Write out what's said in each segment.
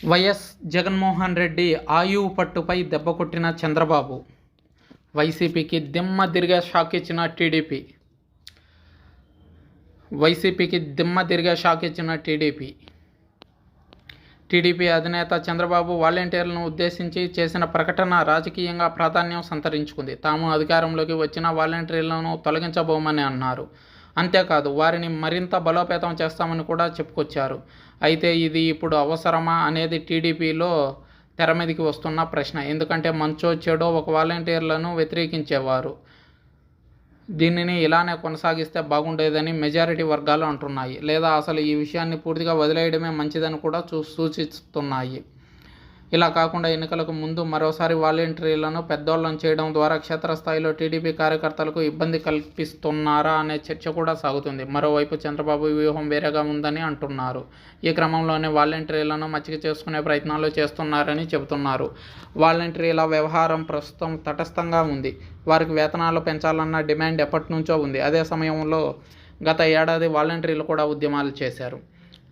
YS Jaganmohan Reddy ఆయువు పట్టుపై దెబ్బ కొట్టిన చంద్రబాబు, వైసీపీకి దిమ్మ తిరిగే షాక్ ఇచ్చిన టీడీపీ. టీడీపీ అధినేత చంద్రబాబు వాలంటీర్లను ఉద్దేశించి చేసిన ప్రకటన రాజకీయంగా ప్రాధాన్యం సంతరించుకుంది. తాము అధికారంలోకి వచ్చిన వాలంటీర్లను తొలగించబోమని అన్నారు. అంతేకాదు, వారిని మరింత బలోపేతం చేస్తామని కూడా చెప్పుకొచ్చారు. అయితే ఇది ఇప్పుడు అవసరమా అనేది టీడీపీలో తెరమీదికి వస్తున్న ప్రశ్న. ఎందుకంటే మంచో చెడో ఒక వాలంటీర్లను వ్యతిరేకించేవారు. దీనిని ఇలానే కొనసాగిస్తే బాగుండేదని మెజారిటీ వర్గాలు అంటున్నాయి. లేదా అసలు ఈ విషయాన్ని పూర్తిగా వదిలేయడమే మంచిదని కూడా సూచిస్తున్నాయి. ఇలా కాకుండా ఎన్నికలకు ముందు మరోసారి వాలంటీర్లను పెద్దోళ్లను చేయడం ద్వారా క్షేత్రస్థాయిలో టీడీపీ కార్యకర్తలకు ఇబ్బంది కల్పిస్తున్నారా అనే చర్చ కూడా సాగుతుంది. మరోవైపు చంద్రబాబు వ్యూహం వేరేగా ఉందని అంటున్నారు. ఈ క్రమంలోనే వాలంటీర్లను మచ్చిక చేసుకునే ప్రయత్నాలు చేస్తున్నారని చెబుతున్నారు. వాలంటీర్ల వ్యవహారం ప్రస్తుతం తటస్థంగా ఉంది. వారికి వేతనాలు పెంచాలన్న డిమాండ్ ఎప్పటి నుంచో ఉంది. అదే సమయంలో గత ఏడాది వాలంటీర్లు కూడా ఉద్యమాలు చేశారు.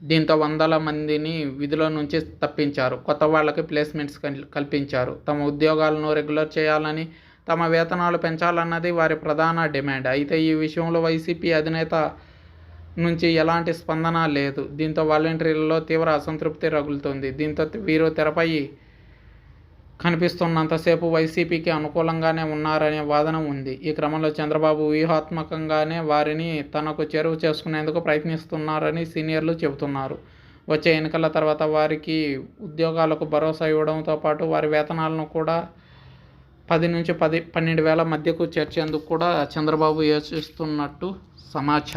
దీంతో వందల మందిని విధుల నుంచి తప్పించారు. కొత్త వాళ్లకి ప్లేస్మెంట్స్ కల్పించారు. తమ ఉద్యోగాలను రెగ్యులర్ చేయాలని, తమ వేతనాలు పెంచాలన్నది వారి ప్రధాన డిమాండ్. అయితే ఈ విషయంలో వైసీపీ అధినేత నుంచి ఎలాంటి స్పందన లేదు. దీంతో వాలంటీర్లలో తీవ్ర అసంతృప్తి రగులుతోంది. దీంతో వీరు తెరపై కనిపిస్తున్నంతసేపు వైసీపీకి అనుకూలంగానే ఉన్నారనే వాదన ఉంది. ఈ క్రమంలో చంద్రబాబు వ్యూహాత్మకంగానే వారిని తనకు చేరువ చేసుకునేందుకు ప్రయత్నిస్తున్నారని సీనియర్లు చెబుతున్నారు. వచ్చే ఎన్నికల తర్వాత వారికి ఉద్యోగాలకు భరోసా ఇవ్వడంతో పాటు వారి వేతనాలను కూడా 10 నుంచి 12,000 మధ్యకు చేర్చేందుకు కూడా చంద్రబాబు యోచిస్తున్నట్టు సమాచారం.